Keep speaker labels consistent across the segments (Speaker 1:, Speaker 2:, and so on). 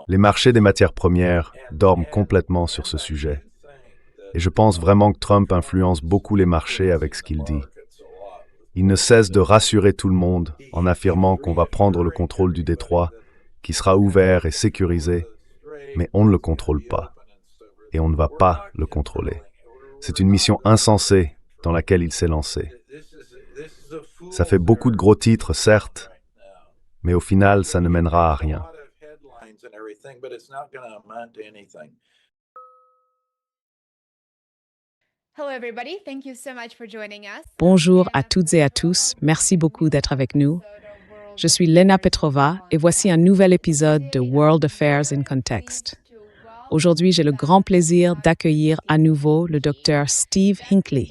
Speaker 1: Les marchés des matières premières dorment complètement sur ce sujet. Et je pense vraiment que Trump influence beaucoup les marchés avec ce qu'il dit. Il ne cesse de rassurer tout le monde en affirmant qu'on va prendre le contrôle du détroit, qui sera ouvert et sécurisé, mais on ne le contrôle pas. Et on ne va pas le contrôler. C'est une mission insensée dans laquelle il s'est lancé. Ça fait beaucoup de gros titres, certes, mais au final, ça ne mènera à rien.
Speaker 2: Bonjour à toutes et à tous, merci beaucoup d'être avec nous. Je suis Lena Petrova et voici un nouvel épisode de World Affairs in Context. Aujourd'hui, j'ai le grand plaisir d'accueillir à nouveau le Dr Steve Hinckley.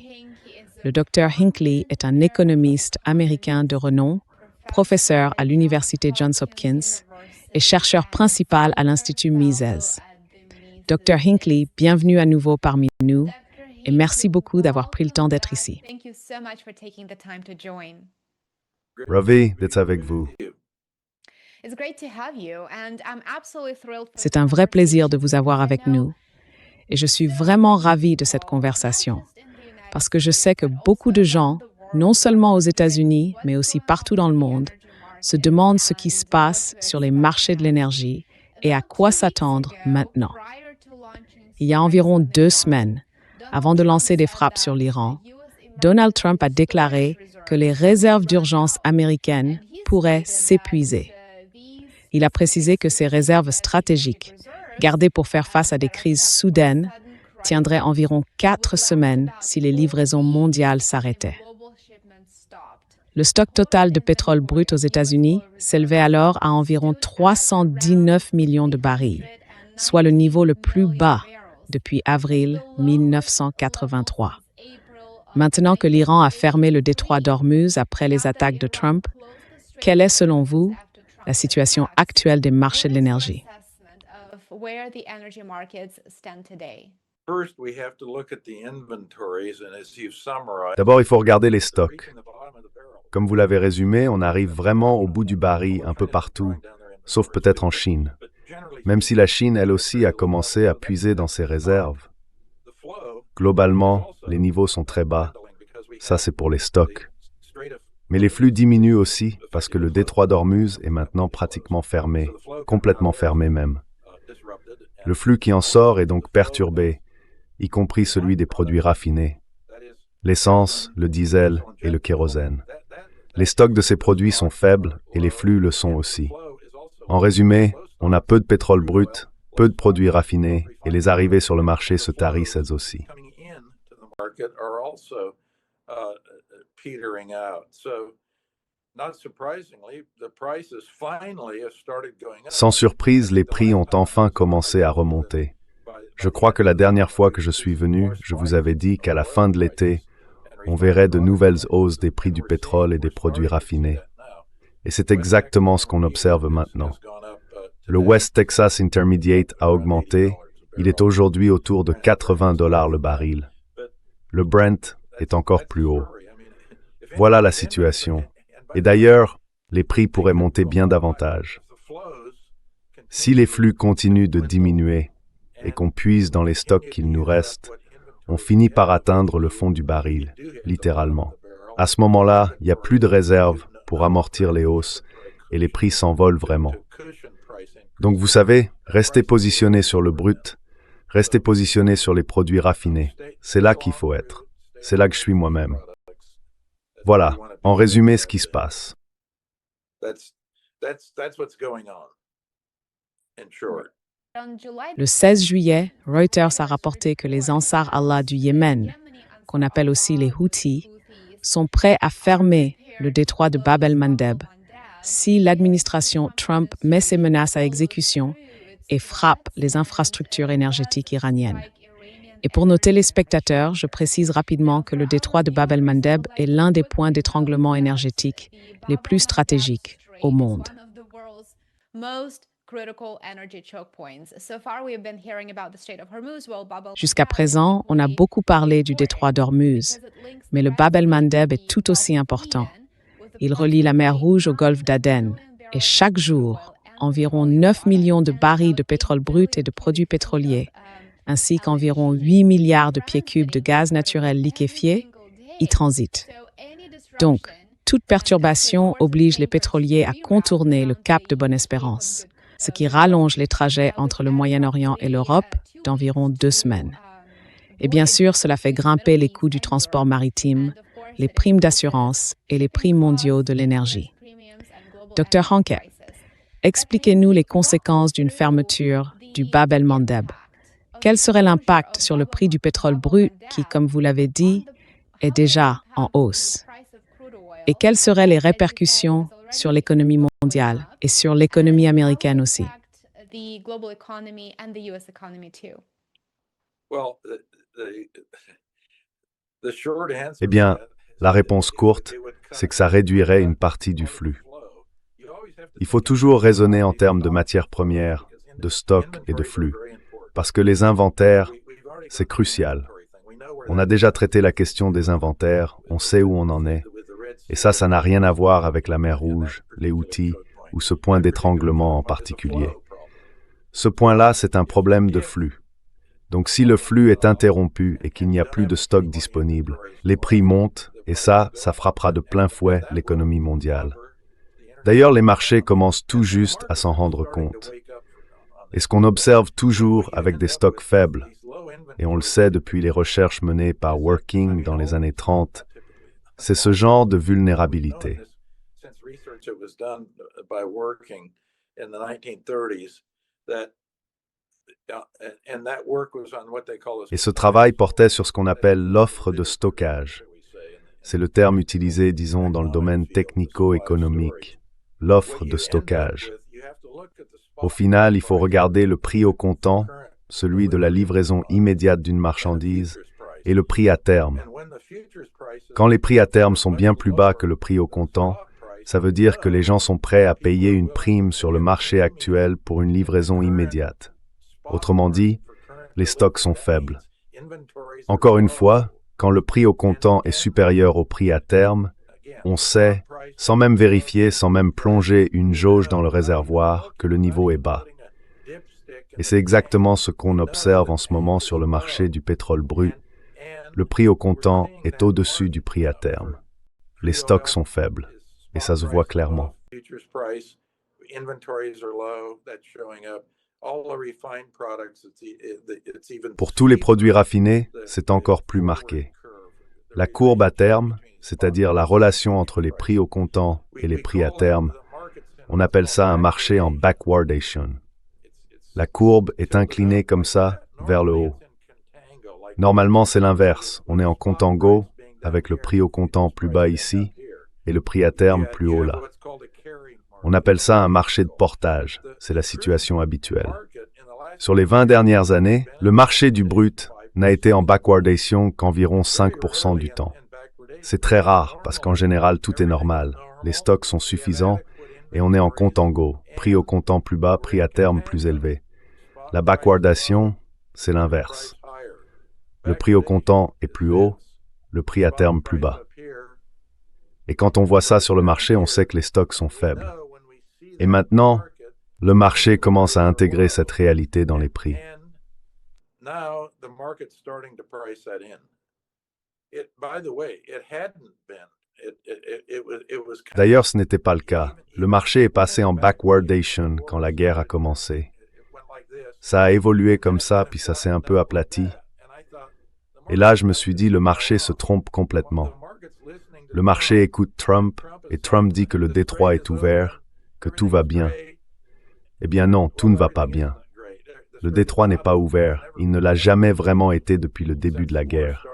Speaker 2: Le Dr Hinckley est un économiste américain de renom, professeur à l'Université Johns Hopkins et chercheur principal à l'Institut Mises. Dr Hinckley, bienvenue à nouveau parmi nous et merci beaucoup d'avoir pris le temps d'être ici.
Speaker 1: Ravi d'être avec vous.
Speaker 2: C'est un vrai plaisir de vous avoir avec nous et je suis vraiment ravie de cette conversation parce que je sais que beaucoup de gens, non seulement aux États-Unis, mais aussi partout dans le monde, se demandent ce qui se passe sur les marchés de l'énergie et à quoi s'attendre maintenant. Il y a environ 2 semaines, avant de lancer des frappes sur l'Iran, Donald Trump a déclaré que les réserves d'urgence américaines pourraient s'épuiser. Il a précisé que ces réserves stratégiques, gardées pour faire face à des crises soudaines, tiendraient environ 4 semaines si les livraisons mondiales s'arrêtaient. Le stock total de pétrole brut aux États-Unis s'élevait alors à environ 319 millions de barils, soit le niveau le plus bas depuis avril 1983. Maintenant que l'Iran a fermé le détroit d'Ormuz après les attaques de Trump, quelle est, selon vous, la situation actuelle des marchés de l'énergie?
Speaker 1: D'abord, il faut regarder les stocks. Comme vous l'avez résumé, on arrive vraiment au bout du baril un peu partout, sauf peut-être en Chine. Même si la Chine, elle aussi, a commencé à puiser dans ses réserves. Globalement, les niveaux sont très bas. Ça, c'est pour les stocks. Mais les flux diminuent aussi parce que le détroit d'Ormuz est maintenant pratiquement fermé, complètement fermé même. Le flux qui en sort est donc perturbé, y compris celui des produits raffinés, l'essence, le diesel et le kérosène. Les stocks de ces produits sont faibles et les flux le sont aussi. En résumé, on a peu de pétrole brut, peu de produits raffinés et les arrivées sur le marché se tarissent elles aussi. Sans surprise, les prix ont enfin commencé à remonter. Je crois que la dernière fois que je suis venu, je vous avais dit qu'à la fin de l'été, on verrait de nouvelles hausses des prix du pétrole et des produits raffinés. Et c'est exactement ce qu'on observe maintenant. Le West Texas Intermediate a augmenté, il est aujourd'hui autour de $80 le baril. Le Brent est encore plus haut. Voilà la situation. Et d'ailleurs, les prix pourraient monter bien davantage. Si les flux continuent de diminuer et qu'on puise dans les stocks qu'il nous reste, on finit par atteindre le fond du baril, littéralement. À ce moment-là, il n'y a plus de réserves pour amortir les hausses et les prix s'envolent vraiment. Donc vous savez, restez positionné sur le brut, restez positionné sur les produits raffinés. C'est là qu'il faut être. C'est là que je suis moi-même. Voilà, en résumé, ce qui se passe.
Speaker 2: Le 16 juillet, Reuters a rapporté que les Ansar Allah du Yémen, qu'on appelle aussi les Houthis, sont prêts à fermer le détroit de Bab el-Mandeb si l'administration Trump met ses menaces à exécution et frappe les infrastructures énergétiques iraniennes. Et pour nos téléspectateurs, je précise rapidement que le détroit de Bab el-Mandeb est l'un des points d'étranglement énergétique les plus stratégiques au monde. Jusqu'à présent, on a beaucoup parlé du détroit d'Ormuz, mais le Bab el-Mandeb est tout aussi important. Il relie la mer Rouge au golfe d'Aden, Et chaque jour, environ 9 millions de barils de pétrole brut et de produits pétroliers, ainsi qu'environ 8 milliards de pieds cubes de gaz naturel liquéfié, y transitent. Donc, toute perturbation oblige les pétroliers à contourner le cap de Bonne-Espérance, ce qui rallonge les trajets entre le Moyen-Orient et l'Europe d'environ 2 semaines. Et bien sûr, cela fait grimper les coûts du transport maritime, les primes d'assurance et les prix mondiaux de l'énergie. Dr Hanke, expliquez-nous les conséquences d'une fermeture du Bab el-Mandeb. Quel serait l'impact sur le prix du pétrole brut qui, comme vous l'avez dit, est déjà en hausse? Et quelles seraient les répercussions sur l'économie mondiale et sur l'économie américaine aussi?
Speaker 1: Eh bien, la réponse courte, c'est que ça réduirait une partie du flux. Il faut toujours raisonner en termes de matières premières, de stock et de flux, parce que les inventaires, c'est crucial. On a déjà traité la question des inventaires, on sait où on en est, et ça n'a rien à voir avec la mer Rouge, les Houthis ou ce point d'étranglement en particulier. Ce point-là, c'est un problème de flux. Donc si le flux est interrompu et qu'il n'y a plus de stock disponible, les prix montent et ça frappera de plein fouet l'économie mondiale. D'ailleurs, les marchés commencent tout juste à s'en rendre compte. Et ce qu'on observe toujours avec des stocks faibles, et on le sait depuis les recherches menées par Working dans les années 30, c'est ce genre de vulnérabilité. Et ce travail portait sur ce qu'on appelle l'offre de stockage. C'est le terme utilisé, disons, dans le domaine technico-économique, l'offre de stockage. Au final, il faut regarder le prix au comptant, celui de la livraison immédiate d'une marchandise, et le prix à terme. Quand les prix à terme sont bien plus bas que le prix au comptant, ça veut dire que les gens sont prêts à payer une prime sur le marché actuel pour une livraison immédiate. Autrement dit, les stocks sont faibles. Encore une fois, quand le prix au comptant est supérieur au prix à terme, on sait, sans même vérifier, sans même plonger une jauge dans le réservoir, que le niveau est bas. Et c'est exactement ce qu'on observe en ce moment sur le marché du pétrole brut. Le prix au comptant est au-dessus du prix à terme. Les stocks sont faibles, et ça se voit clairement. Pour tous les produits raffinés, c'est encore plus marqué. La courbe à terme, c'est-à-dire la relation entre les prix au comptant et les prix à terme, on appelle ça un marché en backwardation. La courbe est inclinée comme ça, vers le haut. Normalement, c'est l'inverse. On est en contango, avec le prix au comptant plus bas ici, et le prix à terme plus haut là. On appelle ça un marché de portage. C'est la situation habituelle. Sur les 20 dernières années, le marché du brut n'a été en backwardation qu'environ 5% du temps. C'est très rare, parce qu'en général, tout est normal. Les stocks sont suffisants, et on est en contango, prix au comptant plus bas, prix à terme plus élevé. La backwardation, c'est l'inverse. Le prix au comptant est plus haut, le prix à terme plus bas. Et quand on voit ça sur le marché, on sait que les stocks sont faibles. Et maintenant, le marché commence à intégrer cette réalité dans les prix. D'ailleurs, ce n'était pas le cas. Le marché est passé en backwardation quand la guerre a commencé. Ça a évolué comme ça, puis ça s'est un peu aplati. Et là, je me suis dit, le marché se trompe complètement. Le marché écoute Trump, et Trump dit que le détroit est ouvert, que tout va bien. Eh bien non, tout ne va pas bien. Le détroit n'est pas ouvert, il ne l'a jamais vraiment été depuis le début de la guerre.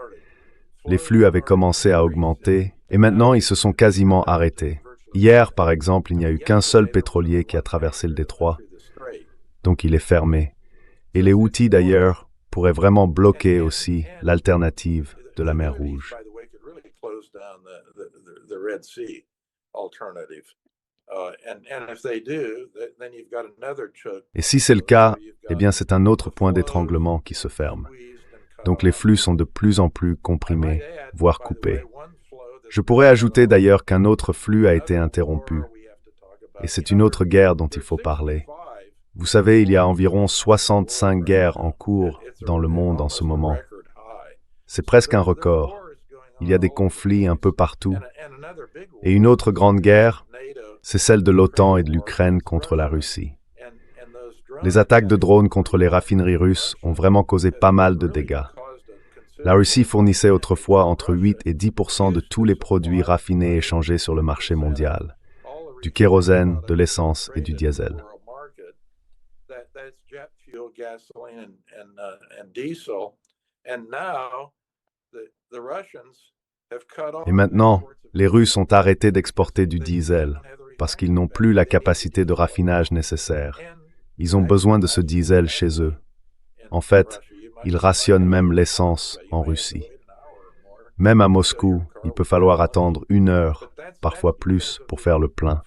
Speaker 1: Les flux avaient commencé à augmenter, et maintenant ils se sont quasiment arrêtés. Hier, par exemple, il n'y a eu qu'un seul pétrolier qui a traversé le détroit, donc il est fermé. Et les Houthis, d'ailleurs, pourraient vraiment bloquer aussi l'alternative de la mer Rouge. Et si c'est le cas, eh bien c'est un autre point d'étranglement qui se ferme. Donc les flux sont de plus en plus comprimés, voire coupés. Je pourrais ajouter d'ailleurs qu'un autre flux a été interrompu. Et c'est une autre guerre dont il faut parler. Vous savez, il y a environ 65 guerres en cours dans le monde en ce moment. C'est presque un record. Il y a des conflits un peu partout. Et une autre grande guerre, c'est celle de l'OTAN et de l'Ukraine contre la Russie. Les attaques de drones contre les raffineries russes ont vraiment causé pas mal de dégâts. La Russie fournissait autrefois entre 8 et 10% de tous les produits raffinés échangés sur le marché mondial, du kérosène, de l'essence et du diesel. Et maintenant, les Russes ont arrêté d'exporter du diesel parce qu'ils n'ont plus la capacité de raffinage nécessaire. Ils ont besoin de ce diesel chez eux. En fait, ils rationnent même l'essence en Russie. Même à Moscou, il peut falloir attendre 1 heure, parfois plus, pour faire le plein.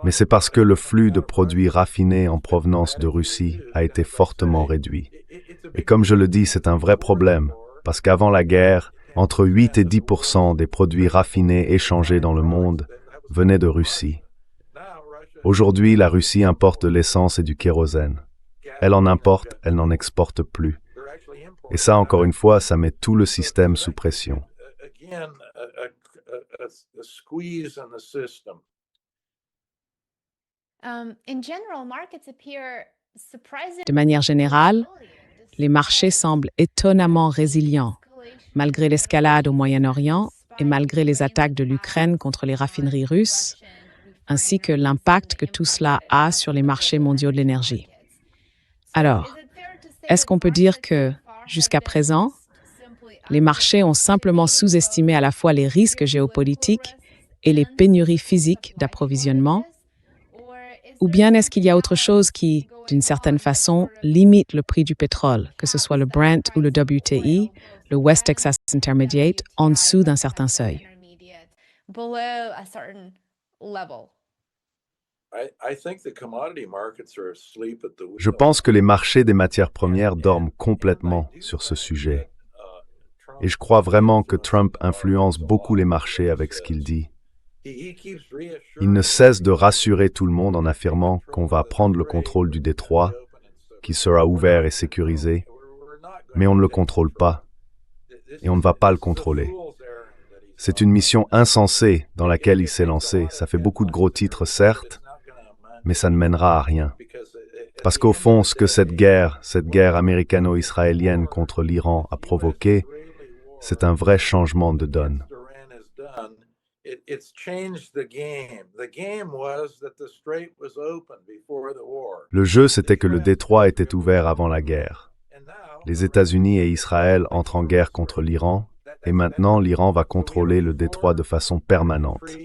Speaker 1: Mais c'est parce que le flux de produits raffinés en provenance de Russie a été fortement réduit. Et comme je le dis, c'est un vrai problème, parce qu'avant la guerre, entre 8 et 10% des produits raffinés échangés dans le monde venaient de Russie. Aujourd'hui, la Russie importe de l'essence et du kérosène. Elle en importe, elle n'en exporte plus. Et ça, encore une fois, ça met tout le système sous pression.
Speaker 2: De manière générale, les marchés semblent étonnamment résilients, malgré l'escalade au Moyen-Orient et malgré les attaques de l'Ukraine contre les raffineries russes, ainsi que l'impact que tout cela a sur les marchés mondiaux de l'énergie. Alors, est-ce qu'on peut dire que, jusqu'à présent, les marchés ont simplement sous-estimé à la fois les risques géopolitiques et les pénuries physiques d'approvisionnement? Ou bien est-ce qu'il y a autre chose qui, d'une certaine façon, limite le prix du pétrole, que ce soit le Brent ou le WTI, le West Texas Intermediate, en dessous d'un certain seuil?
Speaker 1: Je pense que les marchés des matières premières dorment complètement sur ce sujet. Et je crois vraiment que Trump influence beaucoup les marchés avec ce qu'il dit. Il ne cesse de rassurer tout le monde en affirmant qu'on va prendre le contrôle du détroit, qu'il sera ouvert et sécurisé, mais on ne le contrôle pas, et on ne va pas le contrôler. C'est une mission insensée dans laquelle il s'est lancé. Ça fait beaucoup de gros titres, certes, mais ça ne mènera à rien. Parce qu'au fond, ce que cette guerre américano-israélienne contre l'Iran a provoqué, c'est un vrai changement de donne. Le jeu, c'était que le détroit était ouvert avant la guerre. Les États-Unis et Israël entrent en guerre contre l'Iran, et maintenant l'Iran va contrôler le détroit de façon permanente.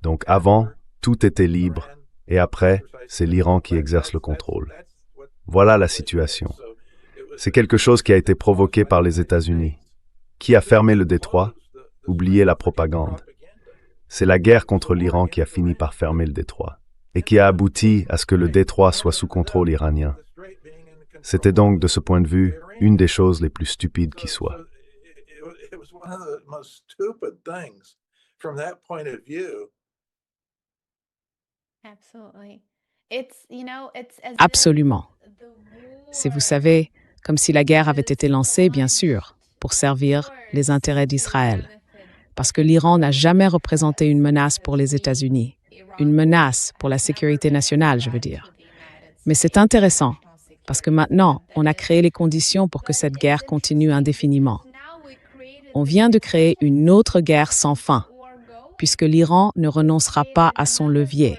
Speaker 1: Donc avant, tout était libre, et après, c'est l'Iran qui exerce le contrôle. Voilà la situation. C'est quelque chose qui a été provoqué par les États-Unis. Qui a fermé le détroit? Oubliez la propagande. C'est la guerre contre l'Iran qui a fini par fermer le détroit, et qui a abouti à ce que le détroit soit sous contrôle iranien. C'était donc, de ce point de vue, une des choses les plus stupides qui soient.
Speaker 2: Absolument. C'est, vous savez, comme si la guerre avait été lancée, bien sûr, pour servir les intérêts d'Israël. Parce que l'Iran n'a jamais représenté une menace pour les États-Unis, une menace pour la sécurité nationale, je veux dire. Mais c'est intéressant, parce que maintenant, on a créé les conditions pour que cette guerre continue indéfiniment. On vient de créer une autre guerre sans fin, puisque l'Iran ne renoncera pas à son levier,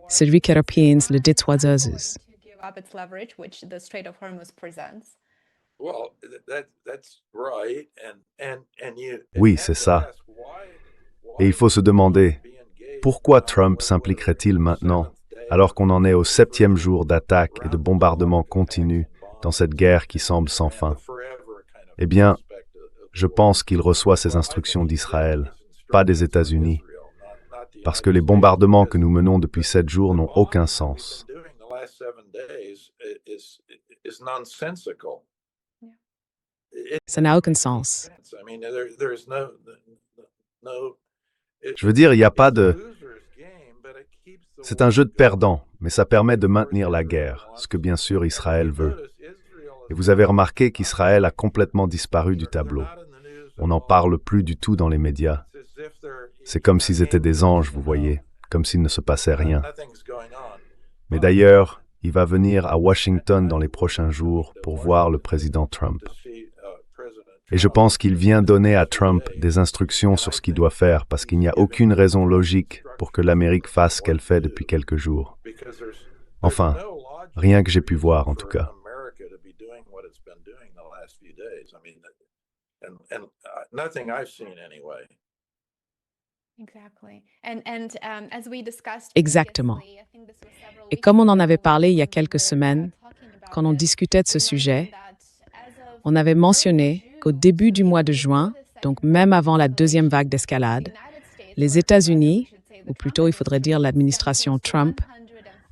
Speaker 2: celui qu'Européens le détroit d'Hormuz.
Speaker 1: Oui, c'est ça. Et il faut se demander, pourquoi Trump s'impliquerait-il maintenant, alors qu'on en est au 7e jour d'attaques et de bombardements continus dans cette guerre qui semble sans fin? Eh bien, je pense qu'il reçoit ses instructions d'Israël, pas des États-Unis, parce que les bombardements que nous menons depuis 7 jours n'ont aucun sens.
Speaker 2: Ça n'a aucun sens.
Speaker 1: Je veux dire, il n'y a pas de... C'est un jeu de perdants, mais ça permet de maintenir la guerre, ce que bien sûr Israël veut. Et vous avez remarqué qu'Israël a complètement disparu du tableau. On n'en parle plus du tout dans les médias. C'est comme s'ils étaient des anges, vous voyez, comme s'il ne se passait rien. Mais d'ailleurs, il va venir à Washington dans les prochains jours pour voir le président Trump. Et je pense qu'il vient donner à Trump des instructions sur ce qu'il doit faire parce qu'il n'y a aucune raison logique pour que l'Amérique fasse ce qu'elle fait depuis quelques jours. Enfin, rien que j'ai pu voir en tout cas.
Speaker 2: Exactement. Et comme on en avait parlé il y a quelques semaines, quand on discutait de ce sujet, on avait mentionné qu'au début du mois de juin, donc même avant la deuxième vague d'escalade, les États-Unis, ou plutôt il faudrait dire l'administration Trump,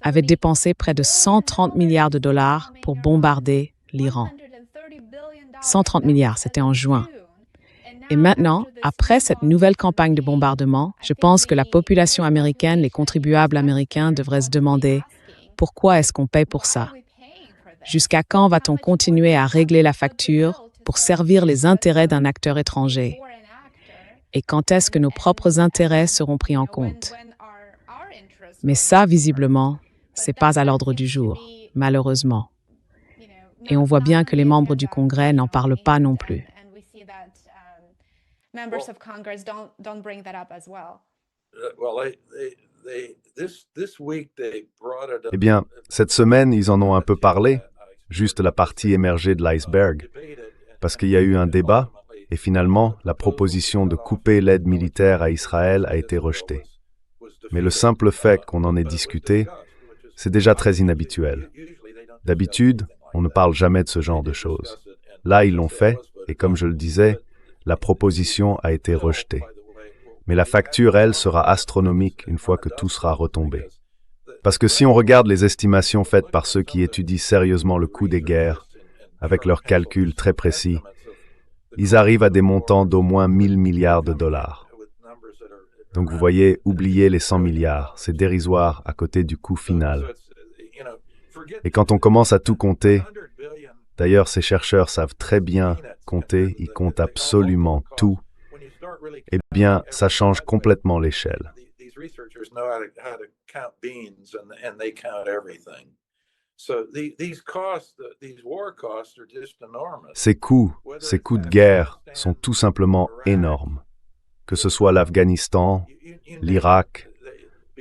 Speaker 2: avaient dépensé près de 130 milliards de dollars pour bombarder l'Iran. 130 milliards, c'était en juin. Et maintenant, après cette nouvelle campagne de bombardement, je pense que la population américaine, les contribuables américains devraient se demander pourquoi est-ce qu'on paye pour ça? Jusqu'à quand va-t-on continuer à régler la facture pour servir les intérêts d'un acteur étranger? Et quand est-ce que nos propres intérêts seront pris en compte? Mais ça, visiblement, c'est pas à l'ordre du jour, malheureusement. Et on voit bien que les membres du Congrès n'en parlent pas non plus.
Speaker 1: Eh bien, cette semaine, ils en ont un peu parlé, juste la partie émergée de l'iceberg, parce qu'il y a eu un débat, et finalement, la proposition de couper l'aide militaire à Israël a été rejetée. Mais le simple fait qu'on en ait discuté, c'est déjà très inhabituel. D'habitude, on ne parle jamais de ce genre de choses. Là, ils l'ont fait, et comme je le disais, la proposition a été rejetée. Mais la facture, elle, sera astronomique une fois que tout sera retombé. Parce que si on regarde les estimations faites par ceux qui étudient sérieusement le coût des guerres, avec leurs calculs très précis, ils arrivent à des montants d'au moins 1000 milliards de dollars. Donc vous voyez, oubliez les 100 milliards, c'est dérisoire à côté du coût final. Et quand on commence à tout compter, d'ailleurs ces chercheurs savent très bien compter, ils comptent absolument tout, eh bien ça change complètement l'échelle. Ces coûts de guerre sont tout simplement énormes. Que ce soit l'Afghanistan, l'Irak,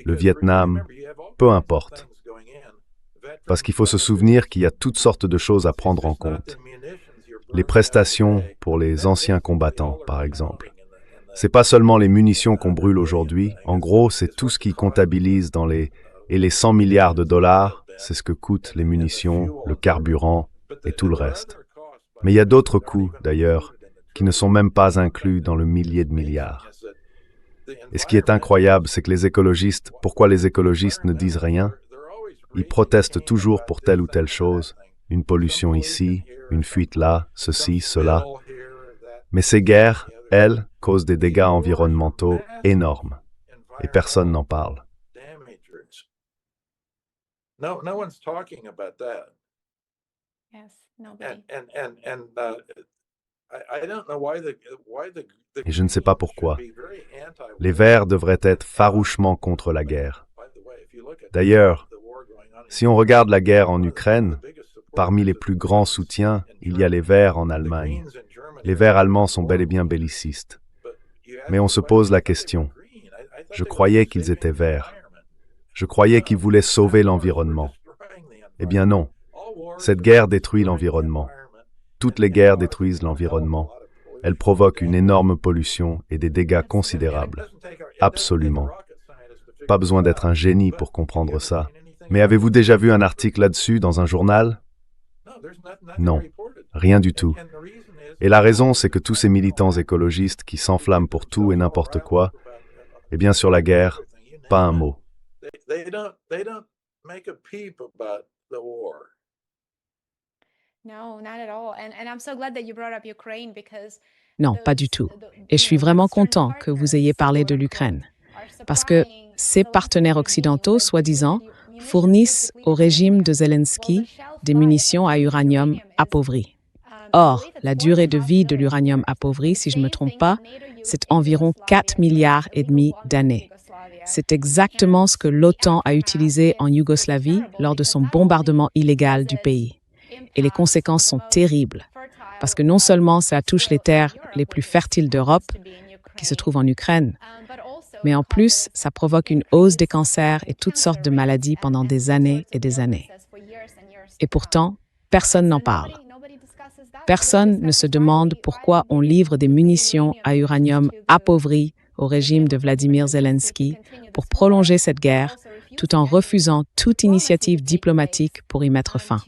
Speaker 1: le Vietnam, peu importe. Parce qu'il faut se souvenir qu'il y a toutes sortes de choses à prendre en compte. Les prestations pour les anciens combattants, par exemple. C'est pas seulement les munitions qu'on brûle aujourd'hui, en gros, c'est tout ce qui comptabilise dans les... Et les 100 milliards de dollars, c'est ce que coûtent les munitions, le carburant et tout le reste. Mais il y a d'autres coûts, d'ailleurs, qui ne sont même pas inclus dans le millier de milliards. Et ce qui est incroyable, c'est que les écologistes, pourquoi les écologistes ne disent rien? Ils protestent toujours pour telle ou telle chose, une pollution ici, une fuite là, ceci, cela. Mais ces guerres, elles, causent des dégâts environnementaux énormes. Et personne n'en parle. Et je ne sais pas pourquoi. Les Verts devraient être farouchement contre la guerre. D'ailleurs, si on regarde la guerre en Ukraine, parmi les plus grands soutiens, il y a les Verts en Allemagne. Les Verts allemands sont bel et bien bellicistes. Mais on se pose la question. Je croyais qu'ils étaient verts. Je croyais qu'ils voulaient sauver l'environnement. Eh bien non. Cette guerre détruit l'environnement. Toutes les guerres détruisent l'environnement. Elles provoquent une énorme pollution et des dégâts considérables. Absolument. Pas besoin d'être un génie pour comprendre ça. Mais avez-vous déjà vu un article là-dessus dans un journal? Non, rien du tout. Et la raison, c'est que tous ces militants écologistes qui s'enflamment pour tout et n'importe quoi, eh bien sur la guerre, pas un mot.
Speaker 2: Non, pas du tout. Et je suis vraiment content que vous ayez parlé de l'Ukraine. Parce que ces partenaires occidentaux, soi-disant, fournissent au régime de Zelensky des munitions à uranium appauvri. Or, la durée de vie de l'uranium appauvri, si je ne me trompe pas, c'est environ 4,5 milliards d'années. C'est exactement ce que l'OTAN a utilisé en Yougoslavie lors de son bombardement illégal du pays. Et les conséquences sont terribles, parce que non seulement ça touche les terres les plus fertiles d'Europe, qui se trouvent en Ukraine, mais en plus, ça provoque une hausse des cancers et toutes sortes de maladies pendant des années et des années. Et pourtant, personne n'en parle. Personne ne se demande pourquoi on livre des munitions à uranium appauvri au régime de Vladimir Zelensky pour prolonger cette guerre, tout en refusant toute initiative diplomatique pour y mettre fin.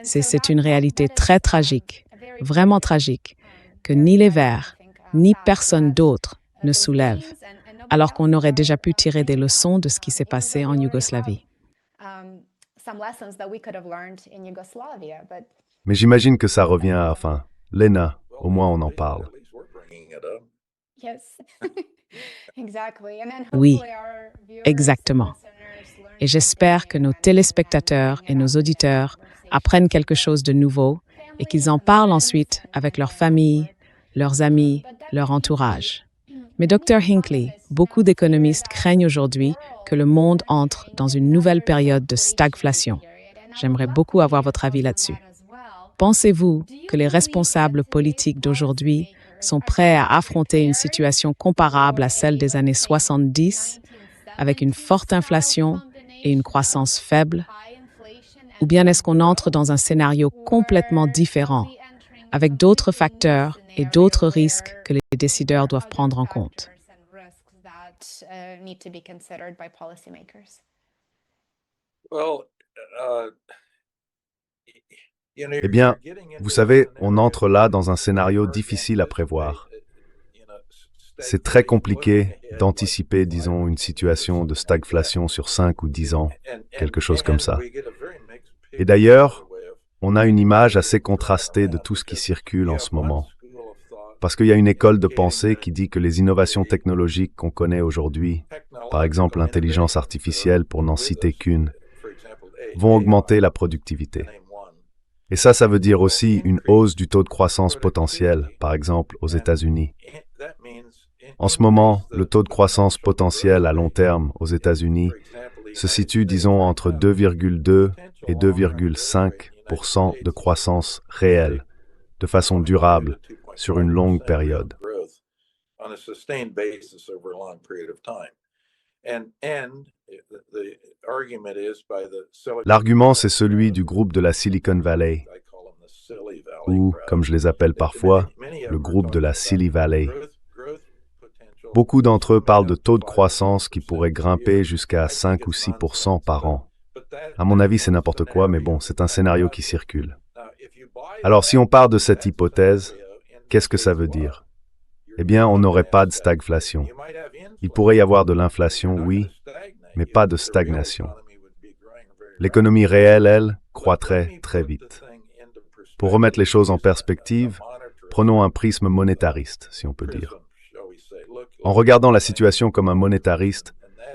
Speaker 2: C'est une réalité très tragique, vraiment tragique, que ni les Verts, ni personne d'autre ne soulève, alors qu'on aurait déjà pu tirer des leçons de ce qui s'est passé en Yougoslavie.
Speaker 1: Mais j'imagine que ça revient à... Enfin, Lena, au moins on en parle.
Speaker 2: Oui, exactement. Et j'espère que nos téléspectateurs et nos auditeurs apprennent quelque chose de nouveau et qu'ils en parlent ensuite avec leurs familles, leurs amis, leur entourage. Mais Dr. Hinckley, beaucoup d'économistes craignent aujourd'hui que le monde entre dans une nouvelle période de stagflation. J'aimerais beaucoup avoir votre avis là-dessus. Pensez-vous que les responsables politiques d'aujourd'hui sont prêts à affronter une situation comparable à celle des années 70, avec une forte inflation et une croissance faible? Ou bien est-ce qu'on entre dans un scénario complètement différent, avec d'autres facteurs et d'autres risques que les décideurs doivent prendre en compte?
Speaker 1: Eh bien, vous savez, on entre là dans un scénario difficile à prévoir. C'est très compliqué d'anticiper, disons, une situation de stagflation sur 5 ou 10 ans, quelque chose comme ça. Et d'ailleurs, on a une image assez contrastée de tout ce qui circule en ce moment. Parce qu'il y a une école de pensée qui dit que les innovations technologiques qu'on connaît aujourd'hui, par exemple l'intelligence artificielle pour n'en citer qu'une, vont augmenter la productivité. Et ça veut dire aussi une hausse du taux de croissance potentiel, par exemple aux États-Unis. En ce moment, le taux de croissance potentiel à long terme aux États-Unis se situe, disons, entre 2,2 et 2,5% de croissance réelle, de façon durable, sur une longue période. L'argument, c'est celui du groupe de la Silicon Valley, ou, comme je les appelle parfois, le groupe de la Silly Valley. Beaucoup d'entre eux parlent de taux de croissance qui pourraient grimper jusqu'à 5 ou 6% par an. À mon avis, c'est n'importe quoi, mais bon, c'est un scénario qui circule. Alors, si on part de cette hypothèse, qu'est-ce que ça veut dire? Eh bien, on n'aurait pas de stagflation. Il pourrait y avoir de l'inflation, oui, mais pas de stagnation. L'économie réelle, elle, croîtrait très vite. Pour remettre les choses en perspective, prenons un prisme monétariste, si on peut dire. En regardant la situation comme un monétariste,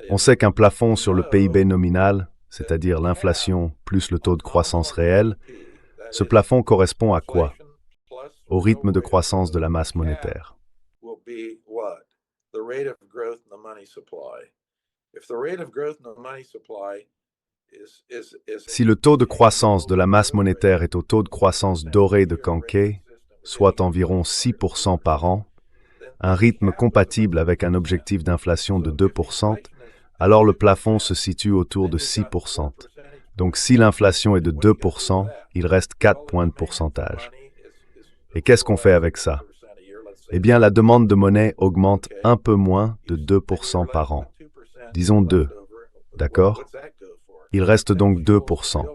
Speaker 1: on sait qu'un plafond sur le PIB nominal, c'est-à-dire l'inflation plus le taux de croissance réel, ce plafond correspond à quoi? Au rythme de croissance de la masse monétaire. Si le taux de croissance de la masse monétaire est au taux de croissance doré de Kankei, soit environ 6% par an, un rythme compatible avec un objectif d'inflation de 2%, alors le plafond se situe autour de 6%. Donc si l'inflation est de 2%, il reste 4 points de pourcentage. Et qu'est-ce qu'on fait avec ça? Eh bien, la demande de monnaie augmente un peu moins de 2% par an. Disons 2. D'accord? Il reste donc 2%.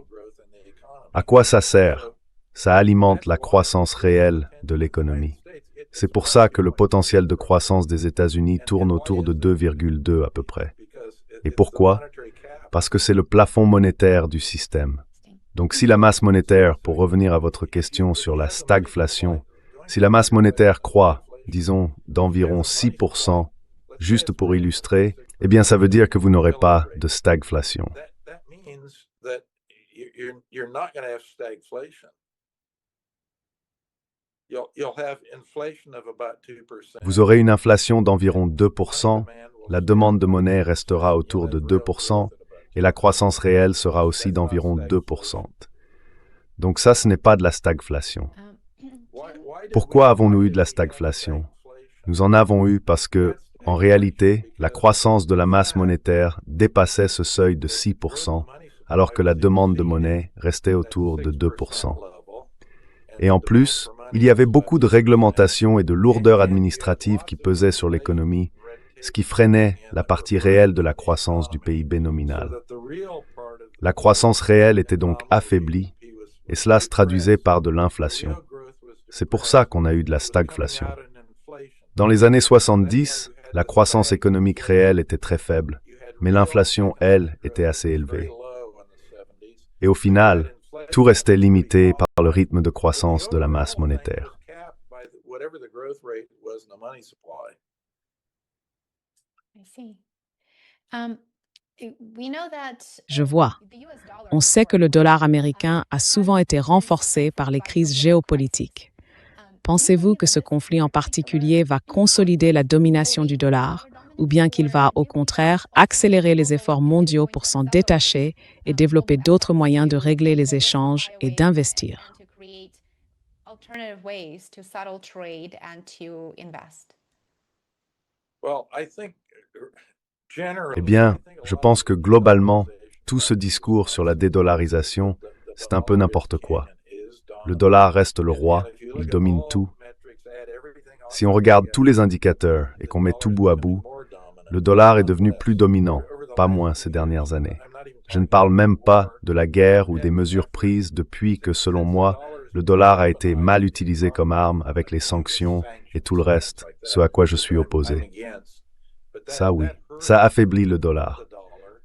Speaker 1: À quoi ça sert? Ça alimente la croissance réelle de l'économie. C'est pour ça que le potentiel de croissance des États-Unis tourne autour de 2,2 à peu près. Et pourquoi? Parce que c'est le plafond monétaire du système. Donc si la masse monétaire, pour revenir à votre question sur la stagflation, si la masse monétaire croît, disons, d'environ 6%, juste pour illustrer, Eh bien, ça veut dire que vous n'aurez pas de stagflation. Vous aurez une inflation d'environ 2%, la demande de monnaie restera autour de 2%, et la croissance réelle sera aussi d'environ 2%. Donc ça, ce n'est pas de la stagflation. Pourquoi avons-nous eu de la stagflation? Nous en avons eu parce que, en réalité, la croissance de la masse monétaire dépassait ce seuil de 6%, alors que la demande de monnaie restait autour de 2%. Et en plus, il y avait beaucoup de réglementations et de lourdeurs administratives qui pesaient sur l'économie, ce qui freinait la partie réelle de la croissance du PIB nominal. La croissance réelle était donc affaiblie, et cela se traduisait par de l'inflation. C'est pour ça qu'on a eu de la stagflation. Dans les années 70, la croissance économique réelle était très faible, mais l'inflation, elle, était assez élevée. Et au final, tout restait limité par le rythme de croissance de la masse monétaire.
Speaker 2: Je vois. On sait que le dollar américain a souvent été renforcé par les crises géopolitiques. Pensez-vous que ce conflit en particulier va consolider la domination du dollar, ou bien qu'il va, au contraire, accélérer les efforts mondiaux pour s'en détacher et développer d'autres moyens de régler les échanges et d'investir?
Speaker 1: Eh bien, je pense que globalement, tout ce discours sur la dédollarisation, c'est un peu n'importe quoi. Le dollar reste le roi, il domine tout. Si on regarde tous les indicateurs et qu'on met tout bout à bout, le dollar est devenu plus dominant, pas moins ces dernières années. Je ne parle même pas de la guerre ou des mesures prises depuis que, selon moi, le dollar a été mal utilisé comme arme avec les sanctions et tout le reste, ce à quoi je suis opposé. Ça oui, ça affaiblit le dollar.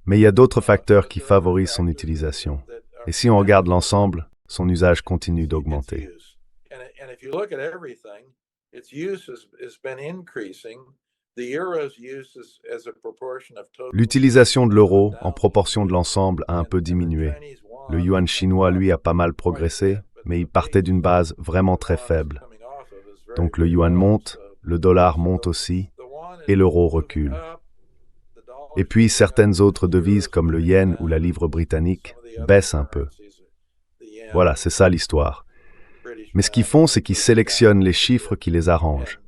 Speaker 1: Mais il y a d'autres facteurs qui favorisent son utilisation. Et si on regarde l'ensemble, son usage continue d'augmenter. L'utilisation de l'euro en proportion de l'ensemble a un peu diminué. Le yuan chinois, lui, a pas mal progressé, mais il partait d'une base vraiment très faible. Donc le yuan monte, le dollar monte aussi, et l'euro recule. Et puis certaines autres devises comme le yen ou la livre britannique baissent un peu. Voilà, c'est ça l'histoire. Mais ce qu'ils font, c'est qu'ils sélectionnent les chiffres qui les arrangent.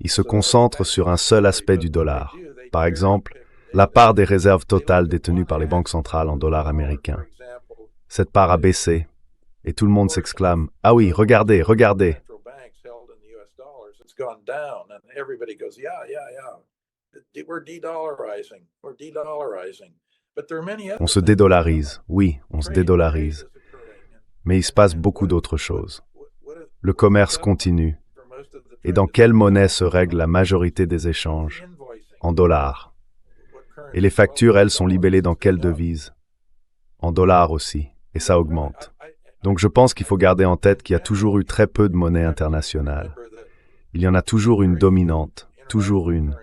Speaker 1: Ils se concentrent sur un seul aspect du dollar. Par exemple, la part des réserves totales détenues par les banques centrales en dollars américains. Cette part a baissé, et tout le monde s'exclame « Ah oui, regardez, regardez !» On se dédollarise, oui, on se dédollarise. Mais il se passe beaucoup d'autres choses. Le commerce continue. Et dans quelle monnaie se règle la majorité des échanges? En dollars. Et les factures, elles, sont libellées dans quelle devise? En dollars aussi. Et ça augmente. Donc je pense qu'il faut garder en tête qu'il y a toujours eu très peu de monnaie internationale. Il y en a toujours une dominante, toujours une.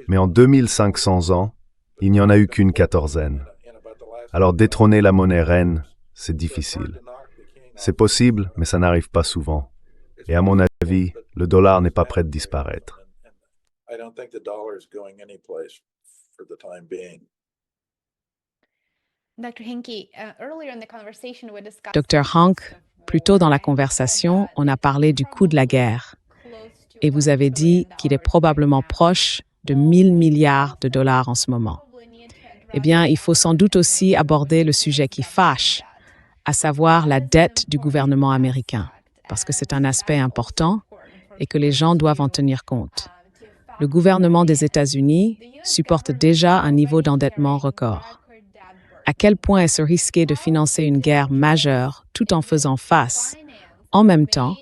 Speaker 1: Mais en 2500 ans, il n'y en a eu qu'une quatorzaine. Alors détrôner la monnaie reine, c'est difficile. C'est possible, mais ça n'arrive pas souvent. Et à mon avis, le dollar n'est pas prêt de disparaître.
Speaker 2: Dr. Hank, plus tôt dans la conversation, on a parlé du coût de la guerre. Et vous avez dit qu'il est probablement proche de 1000 milliards de dollars en ce moment. Eh bien, il faut sans doute aussi aborder le sujet qui fâche, à savoir la dette du gouvernement américain, parce que c'est un aspect important et que les gens doivent en tenir compte. Le gouvernement des États-Unis supporte déjà un niveau d'endettement record. À quel point est-ce risqué de financer une guerre majeure tout en faisant face, en même temps,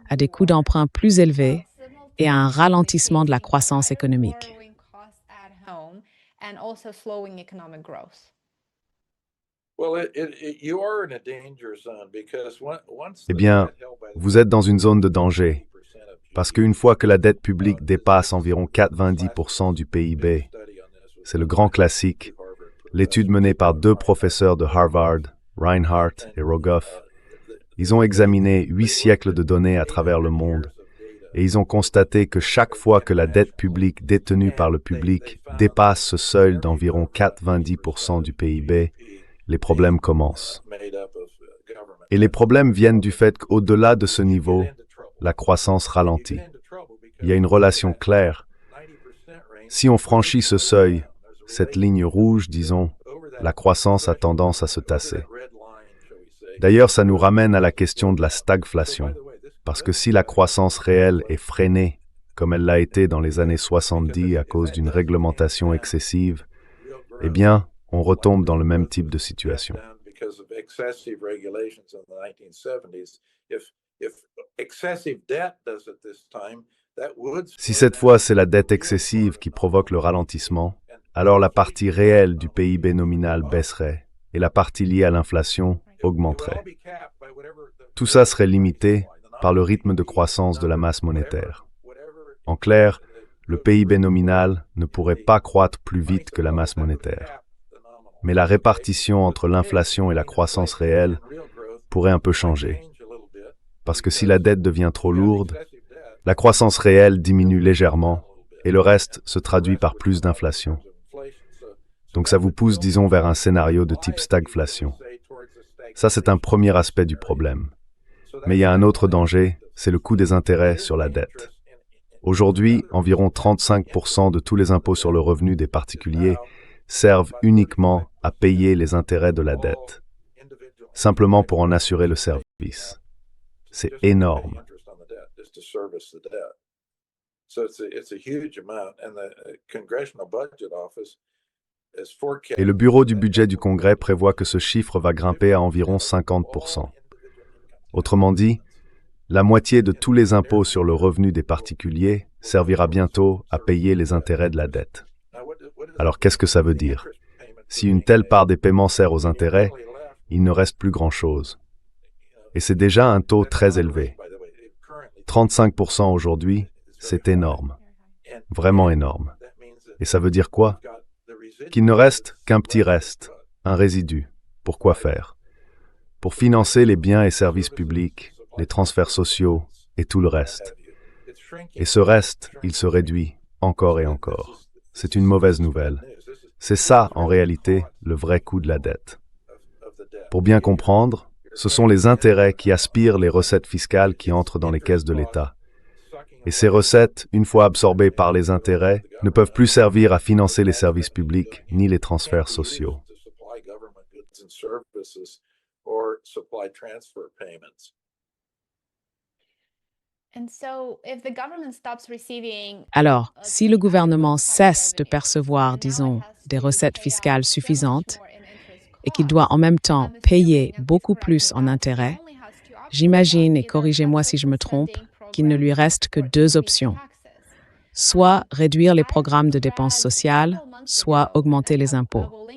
Speaker 2: à des coûts d'emprunt plus élevés et à un ralentissement de la croissance économique?
Speaker 1: Eh bien, vous êtes dans une zone de danger, parce qu'une fois que la dette publique dépasse environ 90% du PIB, C'est le grand classique, l'étude menée par 2 professeurs de Harvard, Reinhardt et Rogoff. Ils ont examiné 8 siècles de données à travers le monde et ils ont constaté que chaque fois que la dette publique détenue par le public dépasse ce seuil d'environ 90% du PIB, les problèmes commencent. Et les problèmes viennent du fait qu'au-delà de ce niveau, la croissance ralentit. Il y a une relation claire. Si on franchit ce seuil, cette ligne rouge, disons, la croissance a tendance à se tasser. D'ailleurs, ça nous ramène à la question de la stagflation. Parce que si la croissance réelle est freinée, comme elle l'a été dans les années 70 à cause d'une réglementation excessive, eh bien, on retombe dans le même type de situation. Si cette fois c'est la dette excessive qui provoque le ralentissement, alors la partie réelle du PIB nominal baisserait et la partie liée à l'inflation augmenterait. Tout ça serait limité par le rythme de croissance de la masse monétaire. En clair, le PIB nominal ne pourrait pas croître plus vite que la masse monétaire. Mais la répartition entre l'inflation et la croissance réelle pourrait un peu changer. Parce que si la dette devient trop lourde, la croissance réelle diminue légèrement et le reste se traduit par plus d'inflation. Donc ça vous pousse, disons, vers un scénario de type stagflation. Ça, c'est un premier aspect du problème. Mais il y a un autre danger, c'est le coût des intérêts sur la dette. Aujourd'hui, environ 35% de tous les impôts sur le revenu des particuliers servent uniquement à payer les intérêts de la dette, simplement pour en assurer le service. C'est énorme. Et le Bureau du budget du Congrès prévoit que ce chiffre va grimper à environ 50%. Autrement dit, la moitié de tous les impôts sur le revenu des particuliers servira bientôt à payer les intérêts de la dette. Alors qu'est-ce que ça veut dire? Si une telle part des paiements sert aux intérêts, il ne reste plus grand-chose. Et c'est déjà un taux très élevé. 35% aujourd'hui, c'est énorme. Vraiment énorme. Et ça veut dire quoi? Qu'il ne reste qu'un petit reste, un résidu. Pour quoi faire? Pour financer les biens et services publics, les transferts sociaux et tout le reste. Et ce reste, il se réduit encore et encore. C'est une mauvaise nouvelle. C'est ça, en réalité, le vrai coût de la dette. Pour bien comprendre, ce sont les intérêts qui aspirent les recettes fiscales qui entrent dans les caisses de l'État. Et ces recettes, une fois absorbées par les intérêts, ne peuvent plus servir à financer les services publics ni les transferts sociaux.
Speaker 2: Alors, si le gouvernement cesse de percevoir, disons, des recettes fiscales suffisantes et qu'il doit en même temps payer beaucoup plus en intérêts, j'imagine, et corrigez-moi si je me trompe, qu'il ne lui reste que 2 options. Soit réduire les programmes de dépenses sociales, soit augmenter les impôts.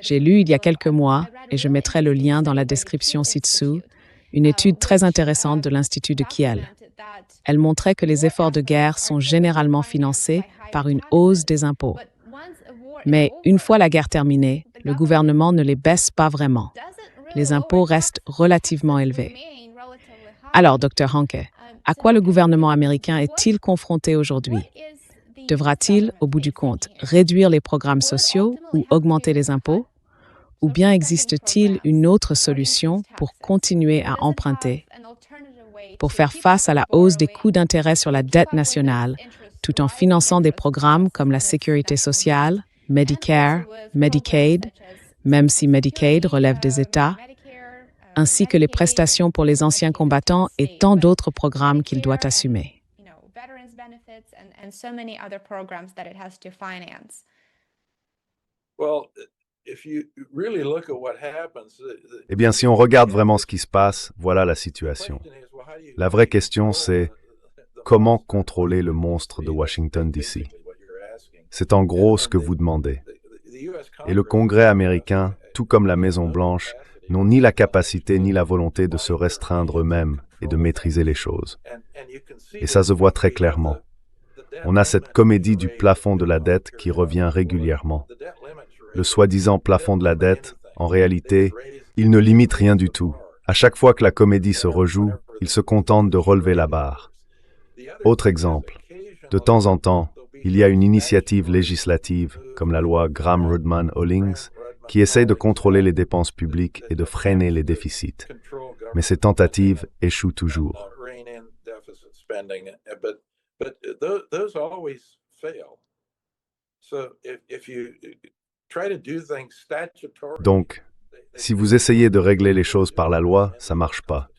Speaker 2: J'ai lu il y a quelques mois, et je mettrai le lien dans la description ci-dessous, une étude très intéressante de l'Institut de Kiel. Elle montrait que les efforts de guerre sont généralement financés par une hausse des impôts. Mais une fois la guerre terminée, le gouvernement ne les baisse pas vraiment. Les impôts restent relativement élevés. Alors, Dr. Hanke, à quoi le gouvernement américain est-il confronté aujourd'hui? Devra-t-il, au bout du compte, réduire les programmes sociaux ou augmenter les impôts? Ou bien existe-t-il une autre solution pour continuer à emprunter, pour faire face à la hausse des coûts d'intérêt sur la dette nationale, tout en finançant des programmes comme la sécurité sociale, Medicare, Medicaid, même si Medicaid relève des États, ainsi que les prestations pour les anciens combattants et tant d'autres programmes qu'il doit assumer?
Speaker 1: Eh bien, si on regarde vraiment ce qui se passe, voilà la situation. La vraie question, c'est comment contrôler le monstre de Washington, D.C. C'est en gros ce que vous demandez. Et le Congrès américain, tout comme la Maison-Blanche, n'ont ni la capacité ni la volonté de se restreindre eux-mêmes et de maîtriser les choses. Et ça se voit très clairement. On a cette comédie du plafond de la dette qui revient régulièrement. Le soi-disant plafond de la dette, en réalité, il ne limite rien du tout. À chaque fois que la comédie se rejoue, il se contente de relever la barre. Autre exemple, de temps en temps, il y a une initiative législative, comme la loi Gramm-Rudman-Hollings, qui essaye de contrôler les dépenses publiques et de freiner les déficits. Mais ces tentatives échouent toujours. Donc, si vous essayez de régler les choses par la loi, ça ne marche pas.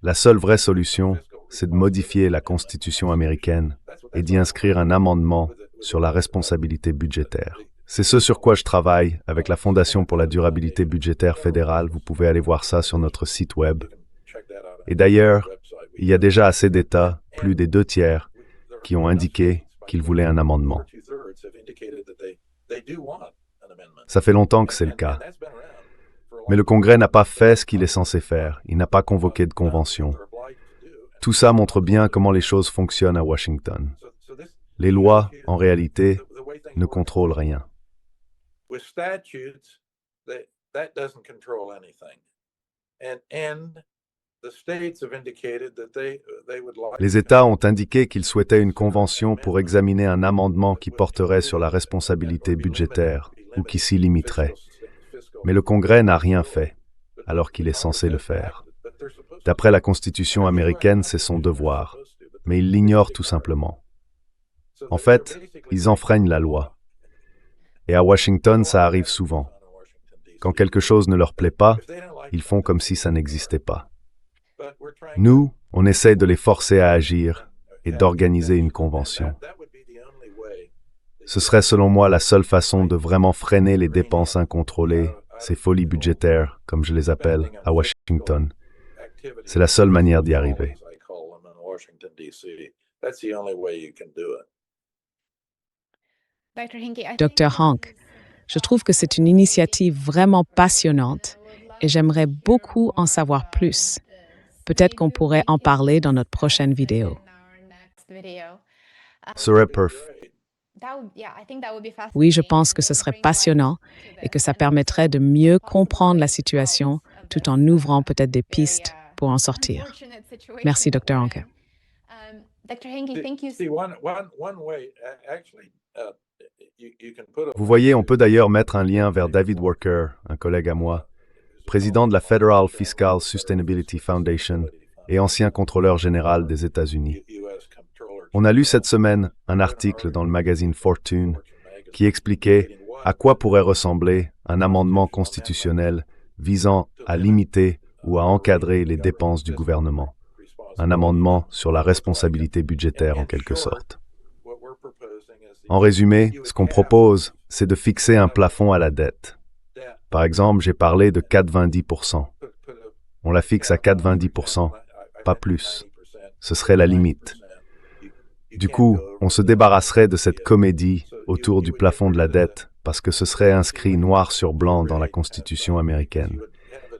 Speaker 1: La seule vraie solution, c'est de modifier la Constitution américaine et d'y inscrire un amendement sur la responsabilité budgétaire. C'est ce sur quoi je travaille avec la Fondation pour la durabilité budgétaire fédérale. Vous pouvez aller voir ça sur notre site web. Et d'ailleurs, il y a déjà assez d'États, plus des 2/3, qui ont indiqué qu'ils voulaient un amendement. Ça fait longtemps que c'est le cas. Mais le Congrès n'a pas fait ce qu'il est censé faire. Il n'a pas convoqué de convention. Tout ça montre bien comment les choses fonctionnent à Washington. Les lois, en réalité, ne contrôlent rien. Les États ont indiqué qu'ils souhaitaient une convention pour examiner un amendement qui porterait sur la responsabilité budgétaire ou qui s'y limiterait. Mais le Congrès n'a rien fait, alors qu'il est censé le faire. D'après la Constitution américaine, c'est son devoir, mais il l'ignore tout simplement. En fait, ils enfreignent la loi. Et à Washington, ça arrive souvent. Quand quelque chose ne leur plaît pas, ils font comme si ça n'existait pas. Nous, on essaie de les forcer à agir et d'organiser une convention. Ce serait selon moi la seule façon de vraiment freiner les dépenses incontrôlées, ces folies budgétaires, comme je les appelle, à Washington. C'est la seule manière d'y arriver.
Speaker 2: Dr. Hank, je trouve que c'est une initiative vraiment passionnante et j'aimerais beaucoup en savoir plus. Peut-être qu'on pourrait en parler dans notre prochaine vidéo.
Speaker 1: Serait parfait.
Speaker 2: Oui, je pense que ce serait passionnant et que ça permettrait de mieux comprendre la situation tout en ouvrant peut-être des pistes pour en sortir. Merci, Dr. Hanke.
Speaker 1: Vous voyez, on peut d'ailleurs mettre un lien vers David Worker, un collègue à moi, président de la Federal Fiscal Sustainability Foundation et ancien contrôleur général des États-Unis. On a lu cette semaine un article dans le magazine Fortune qui expliquait à quoi pourrait ressembler un amendement constitutionnel visant à limiter ou à encadrer les dépenses du gouvernement. Un amendement sur la responsabilité budgétaire en quelque sorte. En résumé, ce qu'on propose, c'est de fixer un plafond à la dette. Par exemple, j'ai parlé de 4,20%. On la fixe à 4,20%, pas plus. Ce serait la limite. Du coup, on se débarrasserait de cette comédie autour du plafond de la dette parce que ce serait inscrit noir sur blanc dans la Constitution américaine.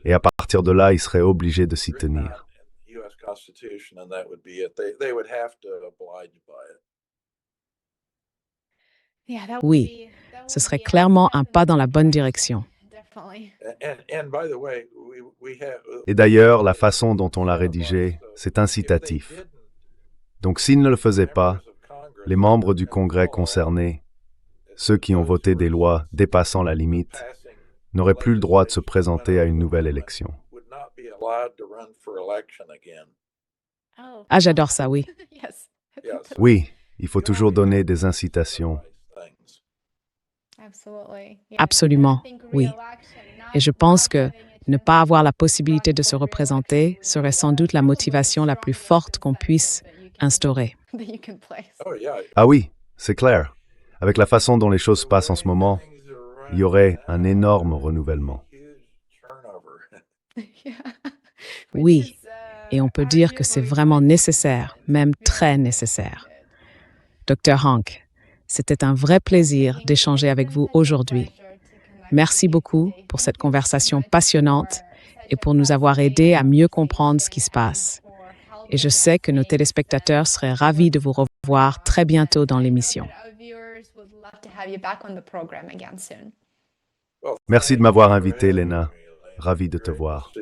Speaker 1: Et à partir de là, ils seraient obligés de s'y tenir.
Speaker 2: Oui, ce serait clairement un pas dans la bonne direction.
Speaker 1: Et d'ailleurs, la façon dont on l'a rédigé, c'est incitatif. Donc s'ils ne le faisaient pas, les membres du Congrès concernés, ceux qui ont voté des lois dépassant la limite, n'auraient plus le droit de se présenter à une nouvelle élection.
Speaker 2: Ah, j'adore ça, oui.
Speaker 1: Oui, il faut toujours donner des incitations.
Speaker 2: Absolument, oui. Et je pense que ne pas avoir la possibilité de se représenter serait sans doute la motivation la plus forte qu'on puisse instaurer.
Speaker 1: Ah oui, c'est clair. Avec la façon dont les choses se passent en ce moment, il y aurait un énorme renouvellement.
Speaker 2: Oui, et on peut dire que c'est vraiment nécessaire, même très nécessaire. Dr. Hank, c'était un vrai plaisir d'échanger avec vous aujourd'hui. Merci beaucoup pour cette conversation passionnante et pour nous avoir aidés à mieux comprendre ce qui se passe. Et je sais que nos téléspectateurs seraient ravis de vous revoir. Voir très bientôt dans l'émission.
Speaker 1: Merci de m'avoir invité, Lena. Ravi de te voir.